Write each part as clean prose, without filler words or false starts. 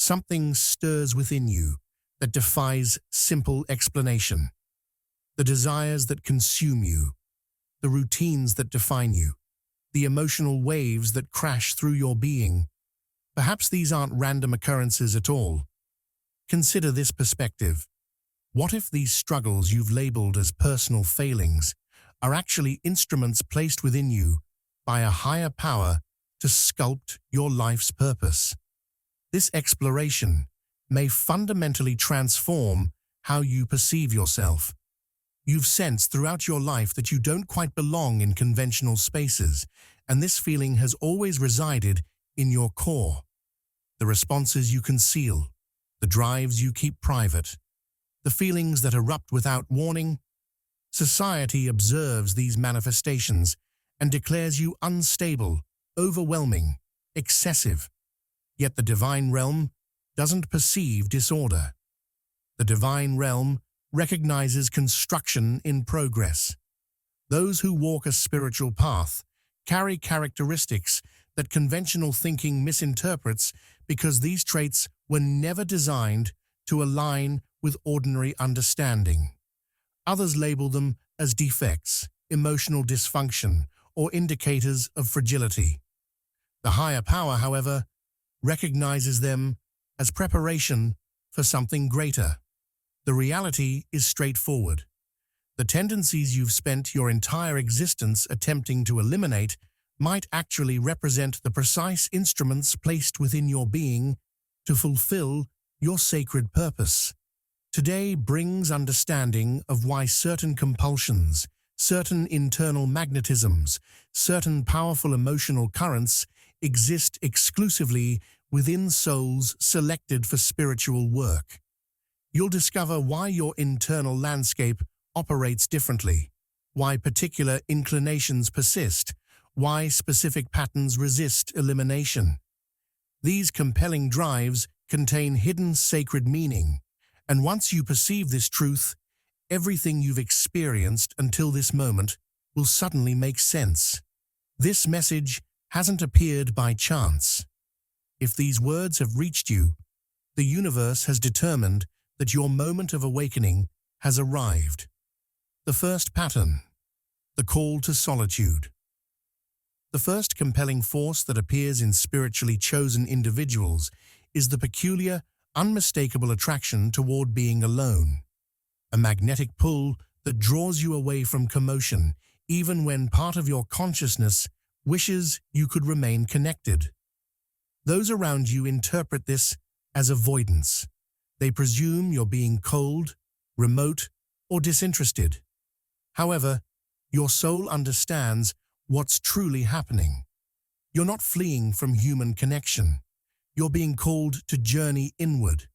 something stirs within you that defies simple explanation. The desires that consume you, the routines that define you, the emotional waves that crash through your being. Perhaps these aren't random occurrences at all. Consider this perspective. What if these struggles you've labeled as personal failings are actually instruments placed within you by a higher power to sculpt your life's purpose? This exploration may fundamentally transform how you perceive yourself. You've sensed throughout your life that you don't quite belong in conventional spaces, and this feeling has always resided in your core. The responses you conceal, the drives you keep private, the feelings that erupt without warning. Society observes these manifestations and declares you unstable, overwhelming, excessive. Yet the divine realm doesn't perceive disorder. The divine realm recognizes construction in progress. Those who walk a spiritual path carry characteristics that conventional thinking misinterprets because these traits were never designed to align with ordinary understanding. Others label them as defects, emotional dysfunction, or indicators of fragility. The higher power, however, recognizes them as preparation for something greater. The reality is straightforward. The tendencies you've spent your entire existence attempting to eliminate might actually represent the precise instruments placed within your being to fulfill your sacred purpose. Today brings understanding of why certain compulsions, certain internal magnetisms, certain powerful emotional currents exist exclusively within souls selected for spiritual work. You'll discover why your internal landscape operates differently, why particular inclinations persist, why specific patterns resist elimination. These compelling drives contain hidden sacred meaning, and once you perceive this truth, everything you've experienced until this moment will suddenly make sense. This message hasn't appeared by chance. If these words have reached you, the universe has determined that your moment of awakening has arrived. The first pattern, the call to solitude. The first compelling force that appears in spiritually chosen individuals is the peculiar, unmistakable attraction toward being alone. A magnetic pull that draws you away from commotion, even when part of your consciousness wishes you could remain connected. Those around you interpret this as avoidance. They presume you're being cold, remote, or disinterested. However, your soul understands what's truly happening. You're not fleeing from human connection. You're being called to journey inward.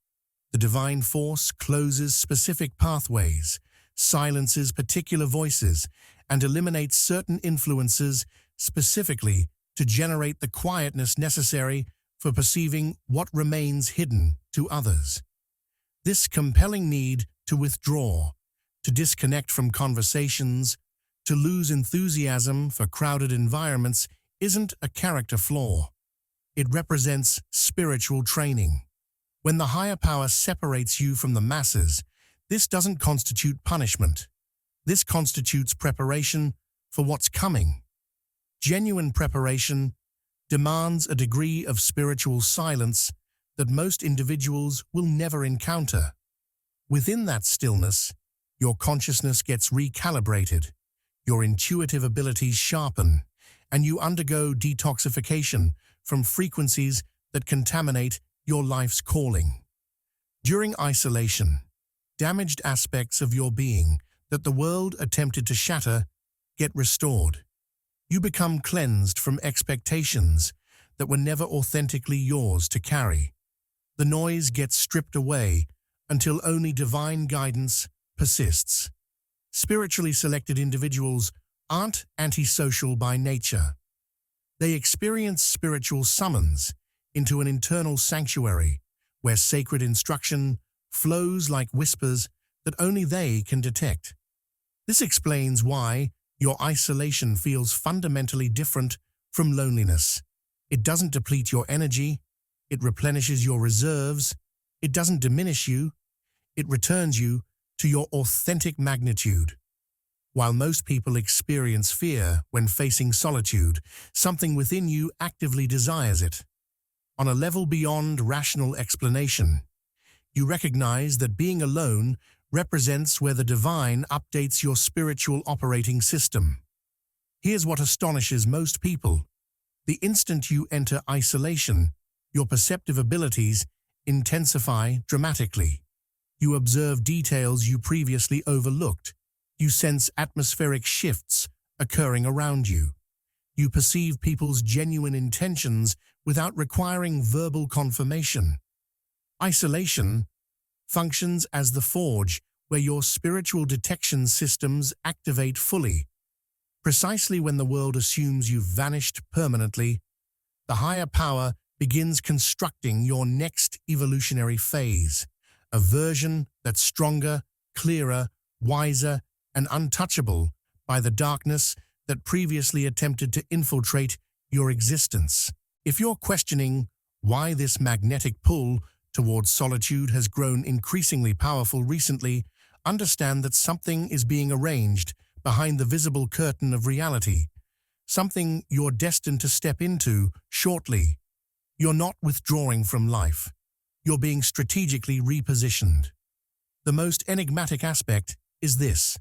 The divine force closes specific pathways, silences particular voices, and eliminates certain influences specifically to generate the quietness necessary for perceiving what remains hidden to others. This compelling need to withdraw, to disconnect from conversations, to lose enthusiasm for crowded environments isn't a character flaw. It represents spiritual training. When the higher power separates you from the masses, this doesn't constitute punishment. This constitutes preparation for what's coming. Genuine preparation demands a degree of spiritual silence that most individuals will never encounter. Within that stillness, your consciousness gets recalibrated, your intuitive abilities sharpen, and you undergo detoxification from frequencies that contaminate your life's calling. During isolation, damaged aspects of your being that the world attempted to shatter get restored. You become cleansed from expectations that were never authentically yours to carry. The noise gets stripped away until only divine guidance persists. Spiritually selected individuals aren't antisocial by nature. They experience spiritual summons into an internal sanctuary where sacred instruction flows like whispers that only they can detect. This explains why your isolation feels fundamentally different from loneliness. It doesn't deplete your energy, It replenishes your reserves. It doesn't diminish you. It returns you to your authentic magnitude. While most people experience fear when facing solitude, something within you actively desires it. On a level beyond rational explanation, you recognize that being alone represents where the divine updates your spiritual operating system. Here's what astonishes most people. The instant you enter isolation, your perceptive abilities intensify dramatically. You observe details you previously overlooked. You sense atmospheric shifts occurring around you. You perceive people's genuine intentions without requiring verbal confirmation. Isolation functions as the forge where your spiritual detection systems activate fully. Precisely when the world assumes you've vanished permanently, the higher power begins constructing your next evolutionary phase, a version that's stronger, clearer, wiser, and untouchable by the darkness that previously attempted to infiltrate your existence. If you're questioning why this magnetic pull towards solitude has grown increasingly powerful recently, understand that something is being arranged behind the visible curtain of reality, something you're destined to step into shortly. You're not withdrawing from life. You're being strategically repositioned. The most enigmatic aspect is this.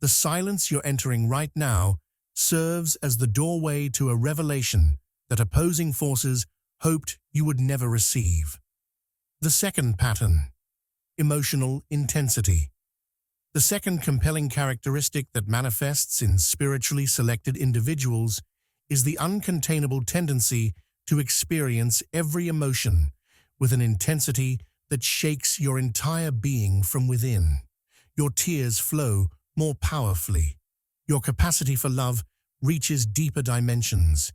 The silence you're entering right now serves as the doorway to a revelation that opposing forces hoped you would never receive. The second pattern, emotional intensity. The second compelling characteristic that manifests in spiritually selected individuals is the uncontainable tendency to experience every emotion with an intensity that shakes your entire being from within. Your tears flow more powerfully. Your capacity for love reaches deeper dimensions.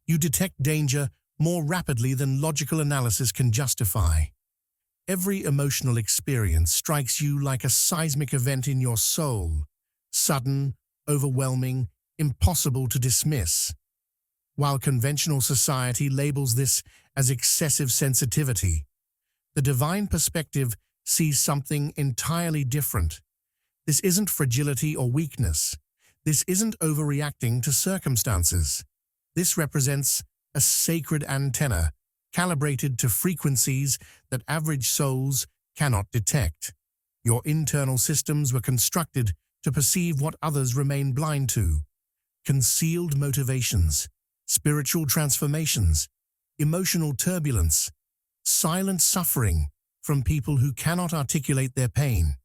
You detect danger more rapidly than logical analysis can justify. Every emotional experience strikes you like a seismic event in your soul, sudden, overwhelming, impossible to dismiss. While conventional society labels this as excessive sensitivity, the divine perspective sees something entirely different. This isn't fragility or weakness. This isn't overreacting to circumstances. This represents a sacred antenna calibrated to frequencies that average souls cannot detect. Your internal systems were constructed to perceive what others remain blind to. Concealed motivations, spiritual transformations, emotional turbulence, silent suffering from people who cannot articulate their pain.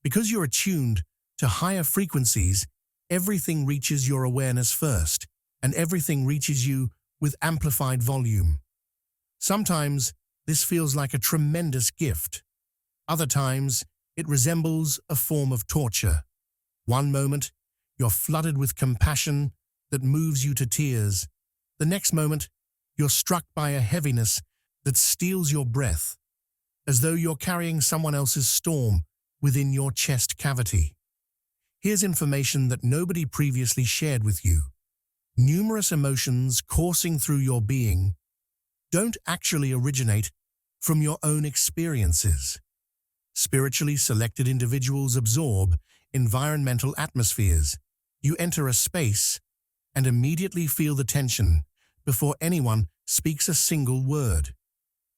Because you're attuned to higher frequencies, everything reaches your awareness first, and everything reaches you with amplified volume. Sometimes this feels like a tremendous gift. Other times it resembles a form of torture. One moment, you're flooded with compassion that moves you to tears. The next moment, you're struck by a heaviness that steals your breath, as though you're carrying someone else's storm within your chest cavity. Here's information that nobody previously shared with you. Numerous emotions coursing through your being don't actually originate from your own experiences. Spiritually selected individuals absorb environmental atmospheres. You enter a space and immediately feel the tension before anyone speaks a single word.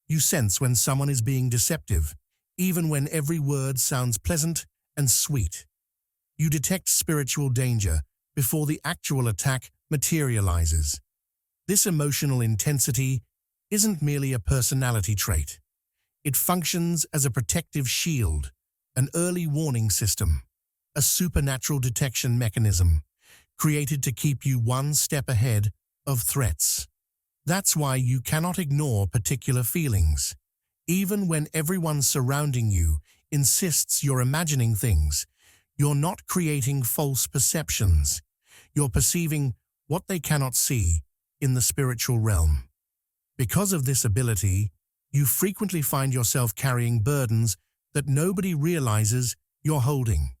You sense when someone is being deceptive, even when every word sounds pleasant and sweet. You detect spiritual danger before the actual attack materializes. This emotional intensity isn't merely a personality trait. It functions as a protective shield, an early warning system, a supernatural detection mechanism created to keep you one step ahead of threats. That's why you cannot ignore particular feelings. Even when everyone surrounding you insists you're imagining things, you're not creating false perceptions. You're perceiving what they cannot see in the spiritual realm. Because of this ability, you frequently find yourself carrying burdens that nobody realizes you're holding.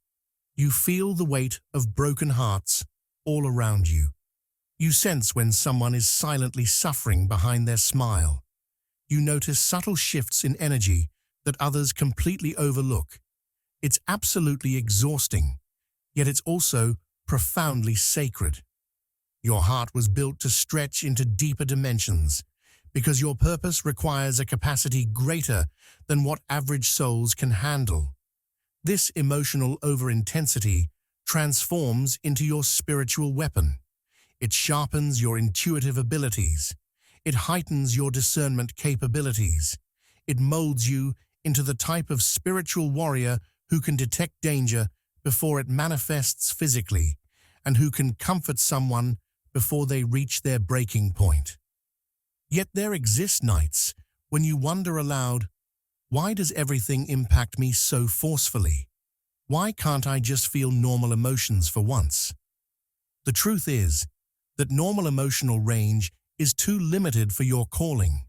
You feel the weight of broken hearts all around you. You sense when someone is silently suffering behind their smile. You notice subtle shifts in energy that others completely overlook. It's absolutely exhausting, yet it's also profoundly sacred. Your heart was built to stretch into deeper dimensions because your purpose requires a capacity greater than what average souls can handle. This emotional over-intensity transforms into your spiritual weapon. It sharpens your intuitive abilities. It heightens your discernment capabilities. It molds you into the type of spiritual warrior who can detect danger before it manifests physically, and who can comfort someone before they reach their breaking point. Yet there exist nights when you wonder aloud, why does everything impact me so forcefully? Why can't I just feel normal emotions for once? The truth is that normal emotional range is too limited for your calling.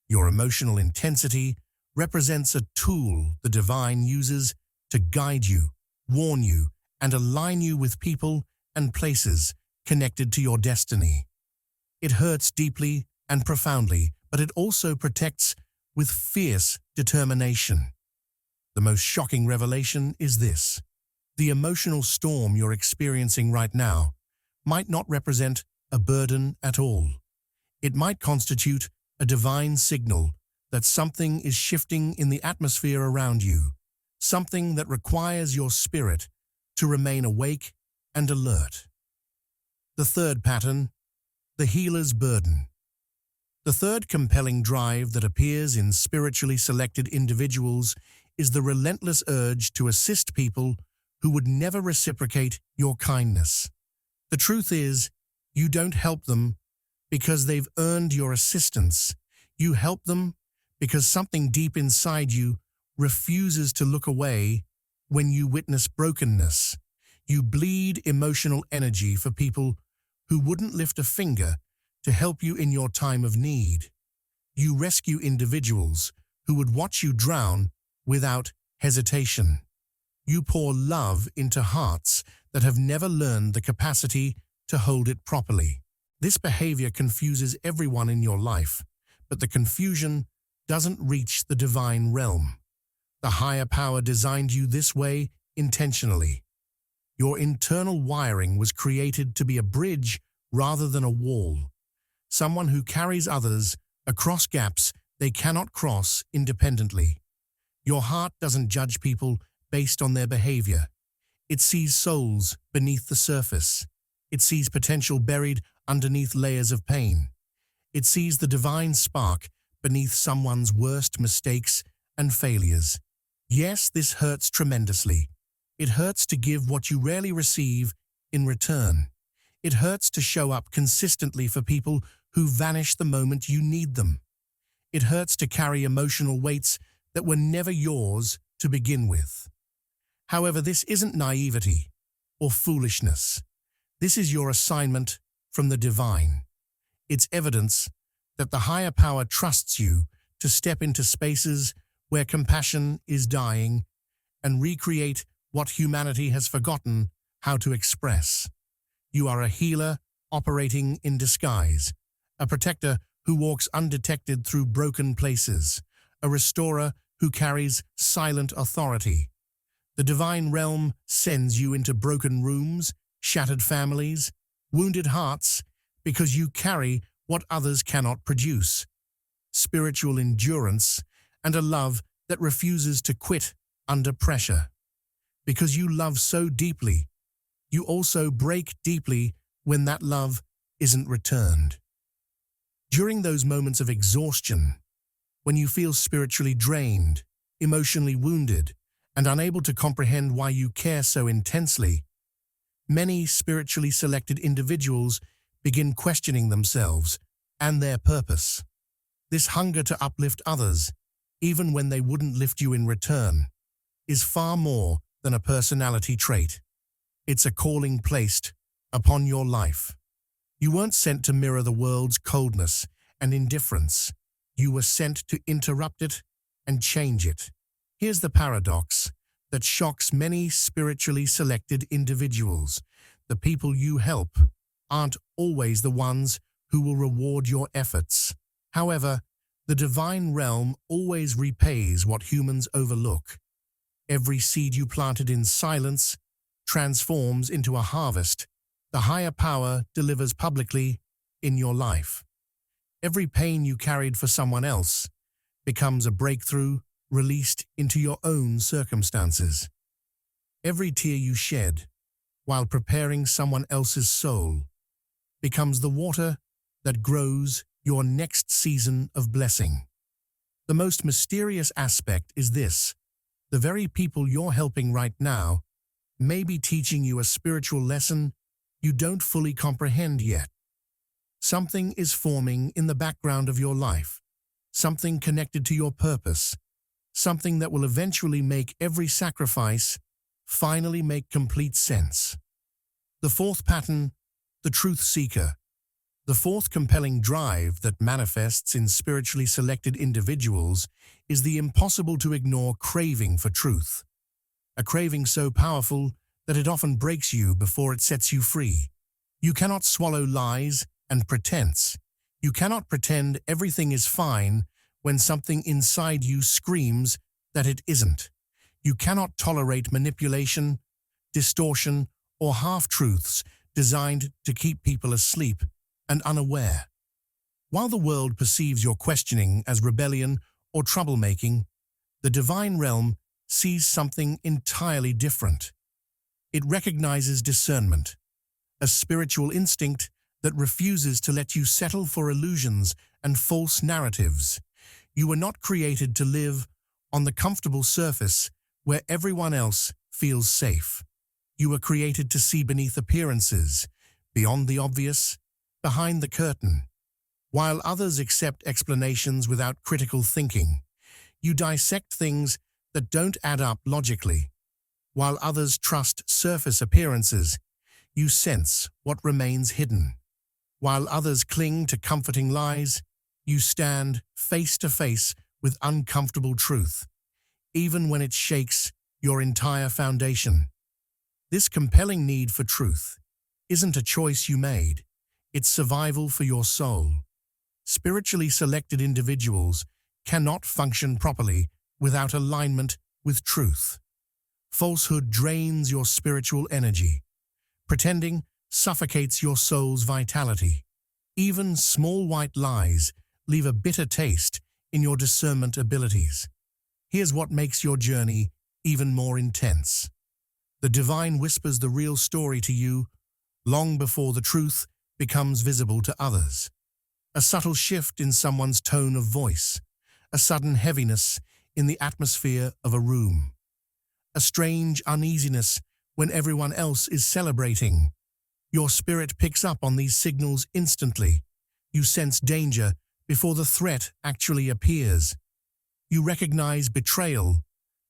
Your emotional intensity represents a tool the divine uses to guide you, warn you, and align you with people and places connected to your destiny. It hurts deeply and profoundly, but it also protects with fierce determination. The most shocking revelation is this: the emotional storm you're experiencing right now might not represent a burden at all. It might constitute a divine signal that something is shifting in the atmosphere around you, something that requires your spirit to remain awake and alert. The third pattern, the healer's burden. The third compelling drive that appears in spiritually selected individuals is the relentless urge to assist people who would never reciprocate your kindness. The truth is, you don't help them because they've earned your assistance. You help them because something deep inside you refuses to look away when you witness brokenness. You bleed emotional energy for people who wouldn't lift a finger to help you in your time of need. You rescue individuals who would watch you drown without hesitation. You pour love into hearts that have never learned the capacity to hold it properly. This behavior confuses everyone in your life, but the confusion doesn't reach the divine realm. The higher power designed you this way intentionally. Your internal wiring was created to be a bridge rather than a wall. Someone who carries others across gaps they cannot cross independently. Your heart doesn't judge people based on their behavior. It sees souls beneath the surface. It sees potential buried underneath layers of pain. It sees the divine spark beneath someone's worst mistakes and failures. Yes, this hurts tremendously. It hurts to give what you rarely receive in return. It hurts to show up consistently for people who vanish the moment you need them. It hurts to carry emotional weights that were never yours to begin with. However, this isn't naivety or foolishness. This is your assignment from the divine. It's evidence that the higher power trusts you to step into spaces where compassion is dying and recreate what humanity has forgotten how to express. You are a healer operating in disguise, a protector who walks undetected through broken places, a restorer who carries silent authority. The divine realm sends you into broken rooms, shattered families, wounded hearts, because you carry what others cannot produce: spiritual endurance and a love that refuses to quit under pressure. Because you love so deeply, you also break deeply when that love isn't returned. During those moments of exhaustion, when you feel spiritually drained, emotionally wounded, and unable to comprehend why you care so intensely, many spiritually selected individuals begin questioning themselves and their purpose. This hunger to uplift others, even when they wouldn't lift you in return, is far more than a personality trait. It's a calling placed upon your life. You weren't sent to mirror the world's coldness and indifference. You were sent to interrupt it and change it. Here's the paradox that shocks many spiritually selected individuals. The people you help aren't always the ones who will reward your efforts. However, The divine realm always repays what humans overlook. Every seed you planted in silence transforms into a harvest the higher power delivers publicly in your life. Every pain you carried for someone else becomes a breakthrough released into your own circumstances. Every tear you shed while preparing someone else's soul becomes the water that grows your next season of blessing. The most mysterious aspect is this: the very people you're helping right now may be teaching you a spiritual lesson you don't fully comprehend yet. Something is forming in the background of your life, something connected to your purpose, something that will eventually make every sacrifice finally make complete sense. The fourth pattern, the truth seeker. The fourth compelling drive that manifests in spiritually selected individuals is the impossible to ignore craving for truth. A craving so powerful that it often breaks you before it sets you free. You cannot swallow lies and pretense. You cannot pretend everything is fine when something inside you screams that it isn't. You cannot tolerate manipulation, distortion, or half-truths designed to keep people asleep and unaware. While the world perceives your questioning as rebellion or troublemaking, the divine realm sees something entirely different. It recognizes discernment, a spiritual instinct that refuses to let you settle for illusions and false narratives. You were not created to live on the comfortable surface where everyone else feels safe. You were created to see beneath appearances, beyond the obvious, behind the curtain. While others accept explanations without critical thinking, you dissect things that don't add up logically. While others trust surface appearances, you sense what remains hidden. While others cling to comforting lies, you stand face to face with uncomfortable truth, even when it shakes your entire foundation. This compelling need for truth isn't a choice you made, it's survival for your soul. Spiritually selected individuals cannot function properly without alignment with truth. Falsehood drains your spiritual energy. Pretending suffocates your soul's vitality. Even small white lies leave a bitter taste in your discernment abilities. Here's what makes your journey even more intense. The divine whispers the real story to you long before the truth becomes visible to others. A subtle shift in someone's tone of voice, a sudden heaviness in the atmosphere of a room, a strange uneasiness when everyone else is celebrating. Your spirit picks up on these signals instantly. You sense danger before the threat actually appears. You recognize betrayal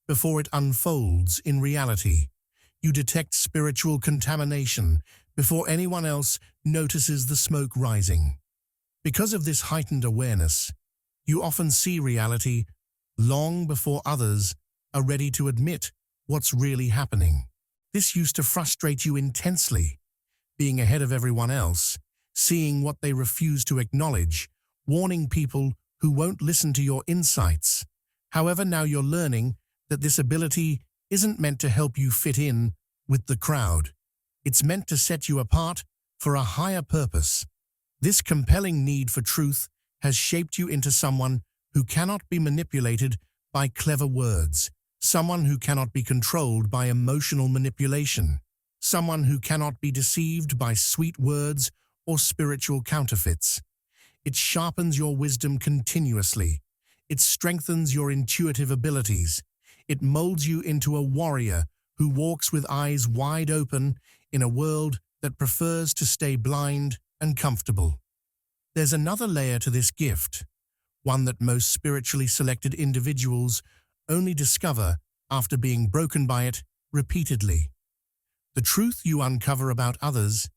before it unfolds in reality. You detect spiritual contamination before anyone else notices the smoke rising. Because of this heightened awareness, you often see reality long before others are ready to admit what's really happening. This used to frustrate you intensely, being ahead of everyone else, seeing what they refuse to acknowledge, warning people who won't listen to your insights. However, now you're learning that this ability isn't meant to help you fit in with the crowd. It's meant to set you apart for a higher purpose. This compelling need for truth has shaped you into someone who cannot be manipulated by clever words, someone who cannot be controlled by emotional manipulation, someone who cannot be deceived by sweet words or spiritual counterfeits. It sharpens your wisdom continuously. It strengthens your intuitive abilities. It molds you into a warrior who walks with eyes wide open in a world that prefers to stay blind and comfortable. There's another layer to this gift, one that most spiritually selected individuals only discover after being broken by it repeatedly. The truth you uncover about others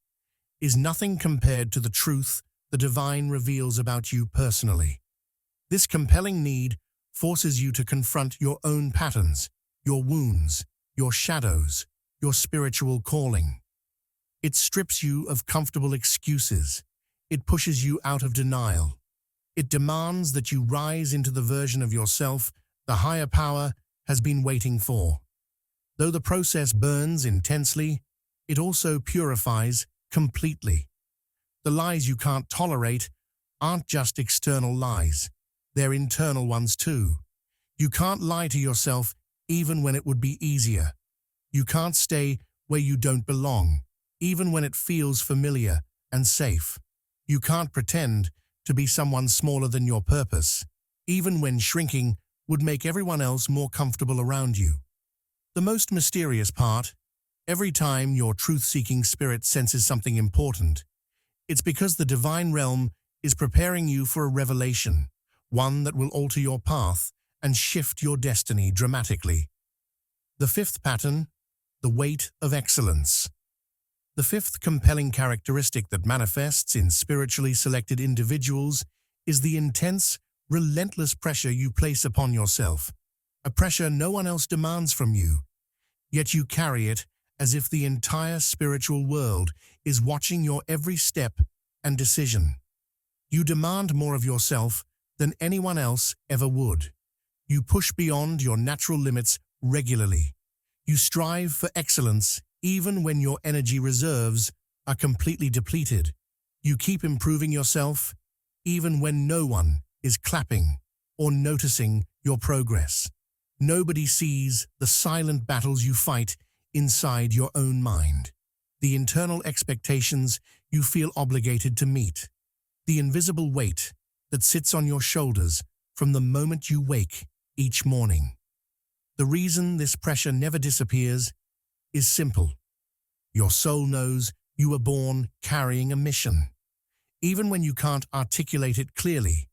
is nothing compared to the truth the divine reveals about you personally. This compelling need forces you to confront your own patterns, your wounds, your shadows, your spiritual calling. It strips you of comfortable excuses. It pushes you out of denial. It demands that you rise into the version of yourself the higher power has been waiting for. Though the process burns intensely, it also purifies completely. The lies you can't tolerate aren't just external lies, they're internal ones too. You can't lie to yourself even when it would be easier. You can't stay where you don't belong, even when it feels familiar and safe. You can't pretend to be someone smaller than your purpose, even when shrinking would make everyone else more comfortable around you. The most mysterious part, every time your truth-seeking spirit senses something important, it's because the divine realm is preparing you for a revelation, one that will alter your path and shift your destiny dramatically. The fifth pattern, the weight of excellence. The fifth compelling characteristic that manifests in spiritually selected individuals is the intense, relentless pressure you place upon yourself, a pressure no one else demands from you, yet you carry it as if the entire spiritual world is watching your every step and decision. You demand more of yourself than anyone else ever would. You push beyond your natural limits regularly. You strive for excellence even when your energy reserves are completely depleted. You keep improving yourself even when no one is clapping or noticing your progress. Nobody sees the silent battles you fight inside your own mind, the internal expectations you feel obligated to meet, the invisible weight that sits on your shoulders from the moment you wake each morning. The reason this pressure never disappears is simple. Your soul knows you were born carrying a mission. Even when you can't articulate it clearly,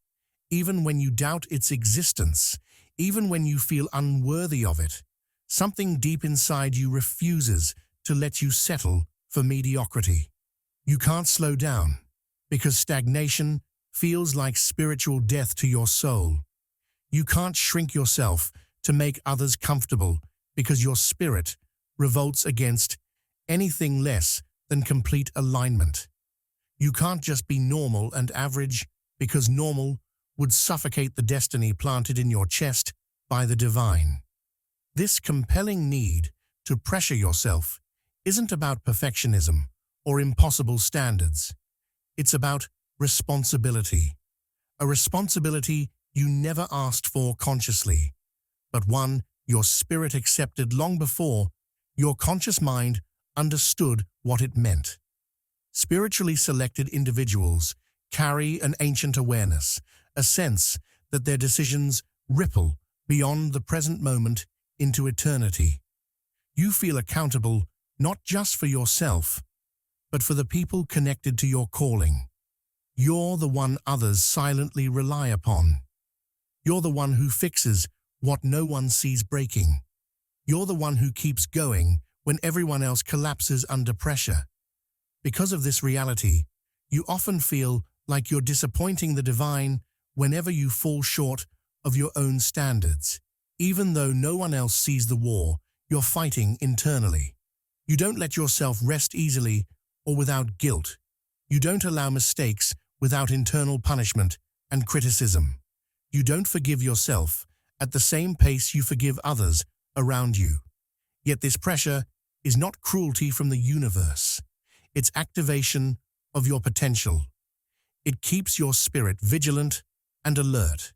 even when you doubt its existence, even when you feel unworthy of it, something deep inside you refuses to let you settle for mediocrity. You can't slow down because stagnation feels like spiritual death to your soul. You can't shrink yourself to make others comfortable because your spirit revolts against anything less than complete alignment. You can't just be normal and average because normal would suffocate the destiny planted in your chest by the divine. This compelling need to pressure yourself isn't about perfectionism or impossible standards. It's about responsibility. A responsibility you never asked for consciously, but one your spirit accepted long before your conscious mind understood what it meant. Spiritually selected individuals carry an ancient awareness, a sense that their decisions ripple beyond the present moment into eternity. You feel accountable not just for yourself, but for the people connected to your calling. You're the one others silently rely upon. You're the one who fixes what no one sees breaking. You're the one who keeps going when everyone else collapses under pressure. Because of this reality, you often feel like you're disappointing the divine whenever you fall short of your own standards. Even though no one else sees the war you're fighting internally. You don't let yourself rest easily or without guilt. You don't allow mistakes without internal punishment and criticism. You don't forgive yourself at the same pace you forgive others around you. Yet this pressure is not cruelty from the universe. It's activation of your potential. It keeps your spirit vigilant and alert.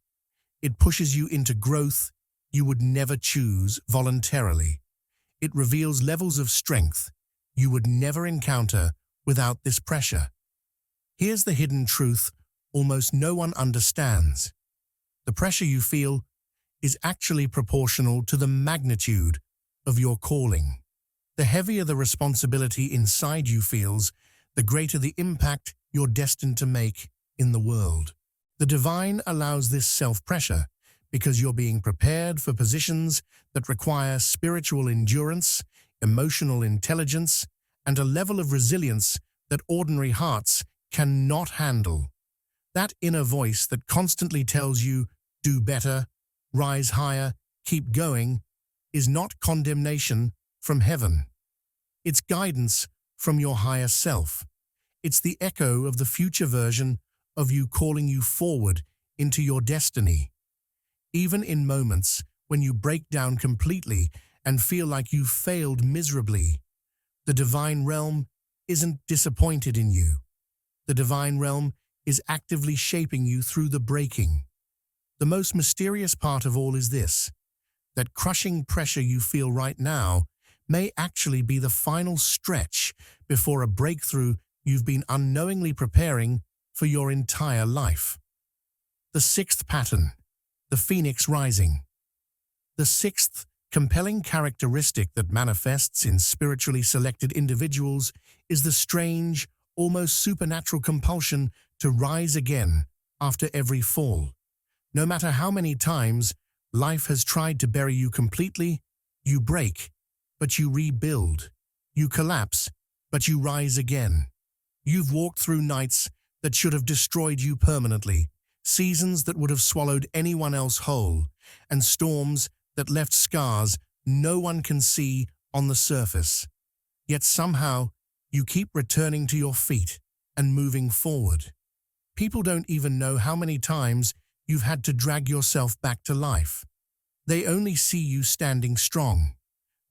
It pushes you into growth you would never choose voluntarily. It reveals levels of strength you would never encounter without this pressure. Here's the hidden truth almost no one understands. The pressure you feel is actually proportional to the magnitude of your calling. The heavier the responsibility inside you feels, the greater the impact you're destined to make in the world. The divine allows this self-pressure because you're being prepared for positions that require spiritual endurance, emotional intelligence, and a level of resilience that ordinary hearts cannot handle. That inner voice that constantly tells you, do better, rise higher, keep going, is not condemnation from heaven. It's guidance from your higher self. It's the echo of the future version of you calling you forward into your destiny. Even in moments when you break down completely and feel like you've failed miserably, the divine realm isn't disappointed in you. The divine realm is actively shaping you through the breaking. The most mysterious part of all is this: that crushing pressure you feel right now may actually be the final stretch before a breakthrough you've been unknowingly preparing for your entire life. The sixth pattern, the phoenix rising. The sixth compelling characteristic that manifests in spiritually selected individuals is the strange, almost supernatural compulsion to rise again after every fall. No matter how many times life has tried to bury you completely, you break, but you rebuild. You collapse, but you rise again. You've walked through nights that should have destroyed you permanently, seasons that would have swallowed anyone else whole, and storms that left scars no one can see on the surface. Yet somehow, you keep returning to your feet and moving forward. People don't even know how many times you've had to drag yourself back to life. They only see you standing strong.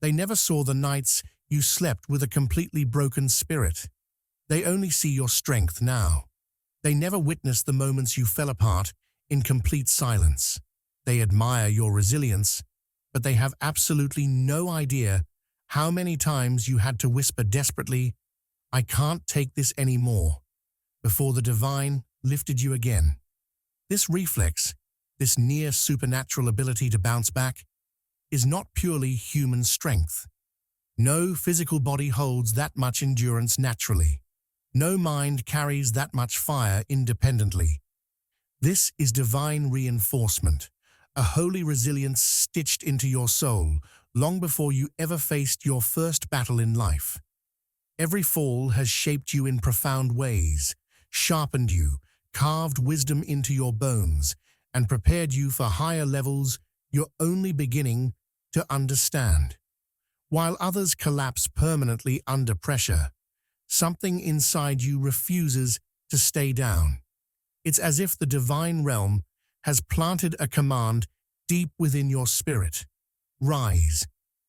They never saw the nights you slept with a completely broken spirit. They only see your strength now. They never witnessed the moments you fell apart in complete silence. They admire your resilience, but they have absolutely no idea how many times you had to whisper desperately, "I can't take this anymore," before the divine lifted you again. This reflex, this near supernatural ability to bounce back, is not purely human strength. No physical body holds that much endurance naturally. No mind carries that much fire independently. This is divine reinforcement, a holy resilience stitched into your soul long before you ever faced your first battle in life. Every fall has shaped you in profound ways, sharpened you, carved wisdom into your bones, and prepared you for higher levels you're only beginning to understand. While others collapse permanently under pressure, something inside you refuses to stay down. It's as if the divine realm has planted a command deep within your spirit. Rise.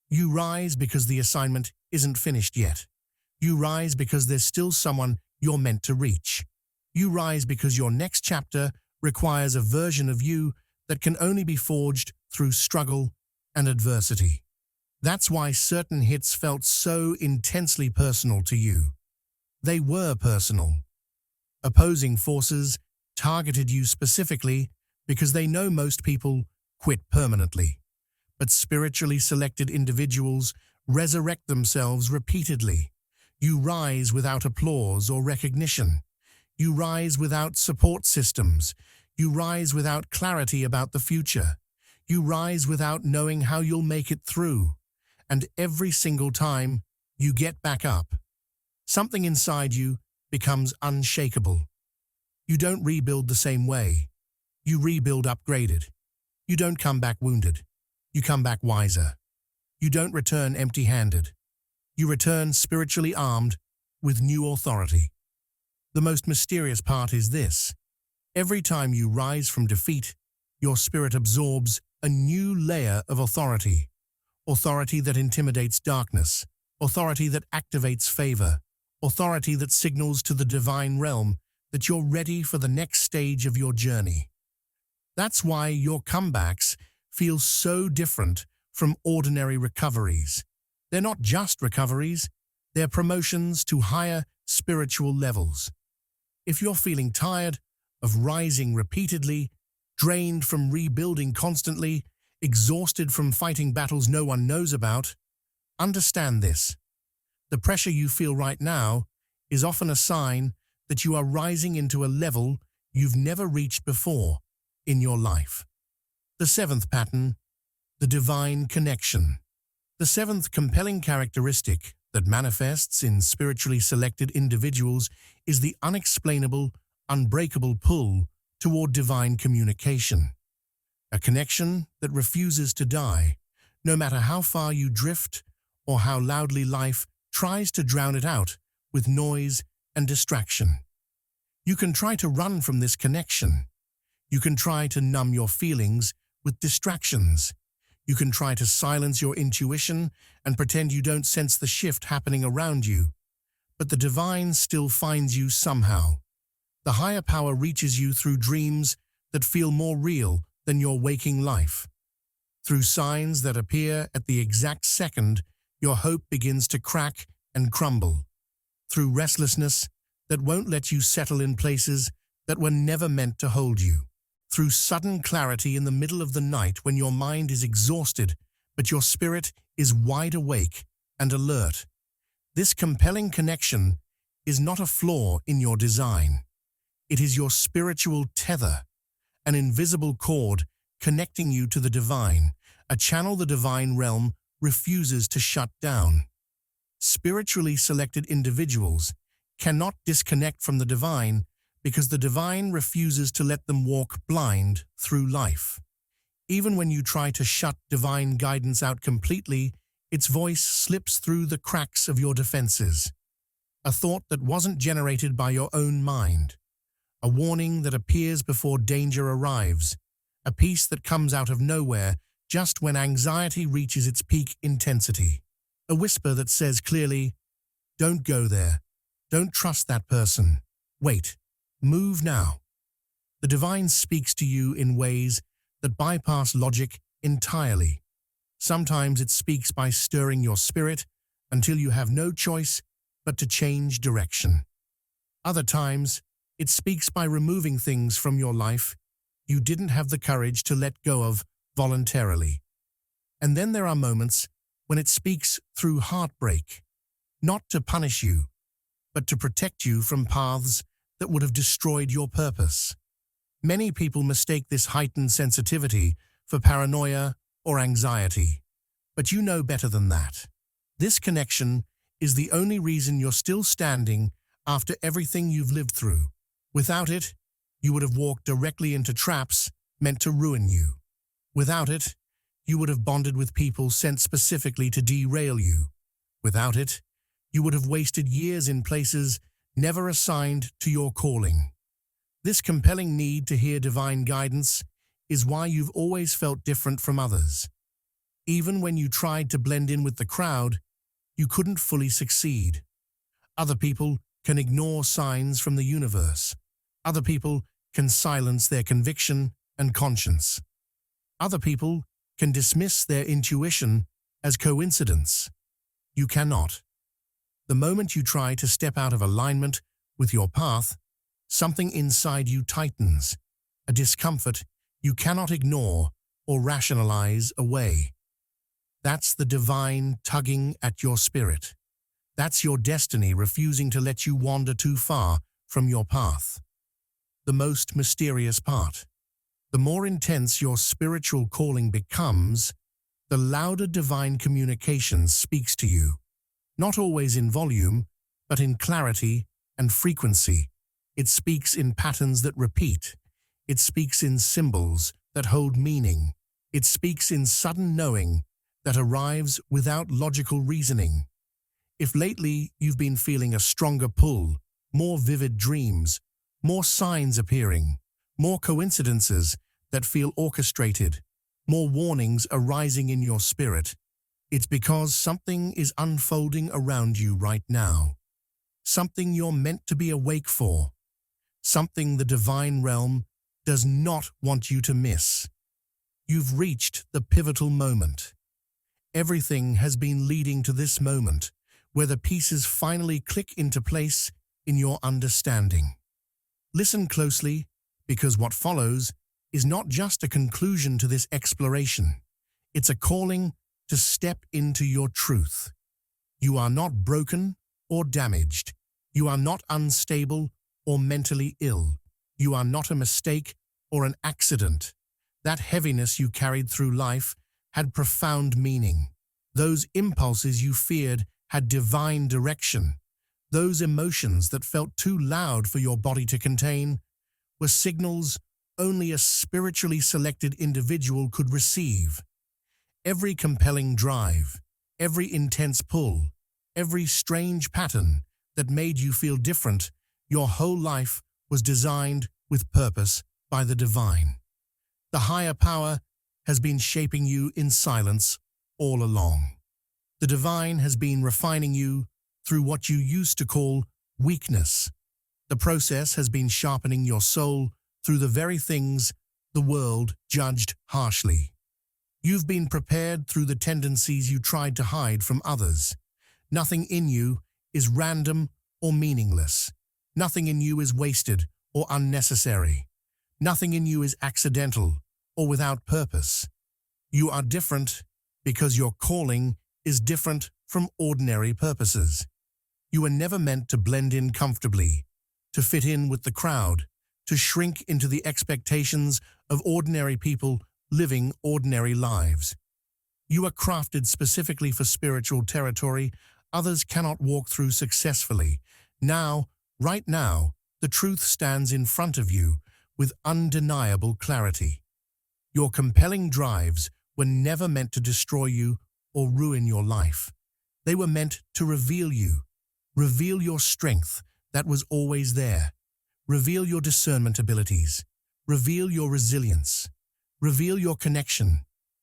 You rise because the assignment isn't finished yet. You rise because there's still someone you're meant to reach. You rise because your next chapter requires a version of you that can only be forged through struggle and adversity. That's why certain hits felt so intensely personal to you. They were personal. Opposing forces targeted you specifically because they know most people quit permanently. But spiritually selected individuals resurrect themselves repeatedly. You rise without applause or recognition. You rise without support systems. You rise without clarity about the future. You rise without knowing how you'll make it through. And every single time you get back up, something inside you becomes unshakable. You don't rebuild the same way. You rebuild upgraded. You don't come back wounded. You come back wiser. You don't return empty-handed. You return spiritually armed with new authority. The most mysterious part is this: every time you rise from defeat, your spirit absorbs a new layer of authority. Authority that intimidates darkness. Authority that activates favor. Authority that signals to the divine realm that you're ready for the next stage of your journey. That's why your comebacks feel so different from ordinary recoveries. They're not just recoveries, they're promotions to higher spiritual levels. If you're feeling tired of rising repeatedly, drained from rebuilding constantly, exhausted from fighting battles no one knows about, understand this. The pressure you feel right now is often a sign that you are rising into a level you've never reached before in your life. The seventh pattern, the divine connection. The seventh compelling characteristic that manifests in spiritually selected individuals is the unexplainable, unbreakable pull toward divine communication. A connection that refuses to die, no matter how far you drift or how loudly life tries to drown it out with noise and distraction. You can try to run from this connection. You can try to numb your feelings with distractions. You can try to silence your intuition and pretend you don't sense the shift happening around you. But the divine still finds you somehow. The higher power reaches you through dreams that feel more real than your waking life. Through signs that appear at the exact second your hope begins to crack and crumble. Through restlessness that won't let you settle in places that were never meant to hold you. Through sudden clarity in the middle of the night when your mind is exhausted, but your spirit is wide awake and alert. This compelling connection is not a flaw in your design. It is your spiritual tether, an invisible cord connecting you to the divine, a channel the divine realm refuses to shut down. Spiritually selected individuals cannot disconnect from the divine because the divine refuses to let them walk blind through life. Even when you try to shut divine guidance out completely, its voice slips through the cracks of your defenses. A thought that wasn't generated by your own mind. A warning that appears before danger arrives. A peace that comes out of nowhere just when anxiety reaches its peak intensity. A whisper that says clearly, "Don't go there. Don't trust that person. Wait. Move now." The divine speaks to you in ways that bypass logic entirely. Sometimes it speaks by stirring your spirit until you have no choice but to change direction. Other times, it speaks by removing things from your life you didn't have the courage to let go of voluntarily. And then there are moments when it speaks through heartbreak, not to punish you, but to protect you from paths that would have destroyed your purpose. Many people mistake this heightened sensitivity for paranoia or anxiety, but you know better than that. This connection is the only reason you're still standing after everything you've lived through. Without it, you would have walked directly into traps meant to ruin you. Without it, you would have bonded with people sent specifically to derail you. Without it, you would have wasted years in places never assigned to your calling. This compelling need to hear divine guidance is why you've always felt different from others. Even when you tried to blend in with the crowd, you couldn't fully succeed. Other people can ignore signs from the universe. Other people can silence their conviction and conscience. Other people can dismiss their intuition as coincidence. You cannot. The moment you try to step out of alignment with your path, something inside you tightens, a discomfort you cannot ignore or rationalize away. That's the divine tugging at your spirit. That's your destiny refusing to let you wander too far from your path. The most mysterious part. The more intense your spiritual calling becomes, the louder divine communication speaks to you. Not always in volume, but in clarity and frequency. It speaks in patterns that repeat. It speaks in symbols that hold meaning. It speaks in sudden knowing that arrives without logical reasoning. If lately you've been feeling a stronger pull, more vivid dreams, more signs appearing, more coincidences that feel orchestrated, more warnings arising in your spirit, it's because something is unfolding around you right now. Something you're meant to be awake for. Something the divine realm does not want you to miss. You've reached the pivotal moment. Everything has been leading to this moment, where the pieces finally click into place in your understanding. Listen closely, because what follows is not just a conclusion to this exploration. It's a calling to step into your truth. You are not broken or damaged. You are not unstable or mentally ill. You are not a mistake or an accident. That heaviness you carried through life had profound meaning. Those impulses you feared had divine direction. Those emotions that felt too loud for your body to contain were signals only a spiritually selected individual could receive. Every compelling drive, every intense pull, every strange pattern that made you feel different, your whole life was designed with purpose by the divine. The higher power has been shaping you in silence all along. The divine has been refining you through what you used to call weakness. The process has been sharpening your soul through the very things the world judged harshly. You've been prepared through the tendencies you tried to hide from others. Nothing in you is random or meaningless. Nothing in you is wasted or unnecessary. Nothing in you is accidental or without purpose. You are different because your calling is different from ordinary purposes. You were never meant to blend in comfortably, to fit in with the crowd, to shrink into the expectations of ordinary people living ordinary lives. You are crafted specifically for spiritual territory others cannot walk through successfully. Now, right now, the truth stands in front of you with undeniable clarity. Your compelling drives were never meant to destroy you or ruin your life. They were meant to reveal you, reveal your strength that was always there, reveal your discernment abilities, reveal your resilience, reveal your connection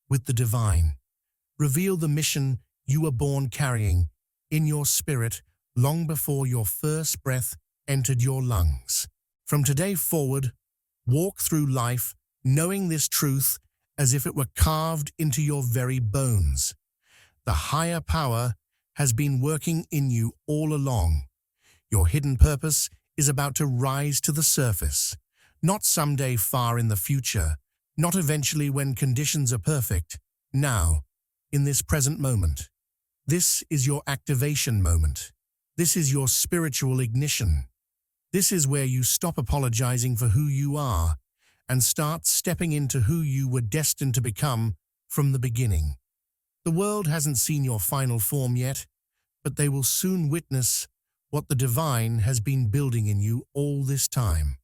with the divine, reveal the mission you were born carrying in your spirit long before your first breath entered your lungs. From today forward, walk through life knowing this truth as if it were carved into your very bones. The higher power has been working in you all along. Your hidden purpose is about to rise to the surface, not someday far in the future, not eventually when conditions are perfect. Now, in this present moment. This is your activation moment. This is your spiritual ignition. This is where you stop apologizing for who you are and start stepping into who you were destined to become from the beginning. The world hasn't seen your final form yet, but they will soon witness what the divine has been building in you all this time.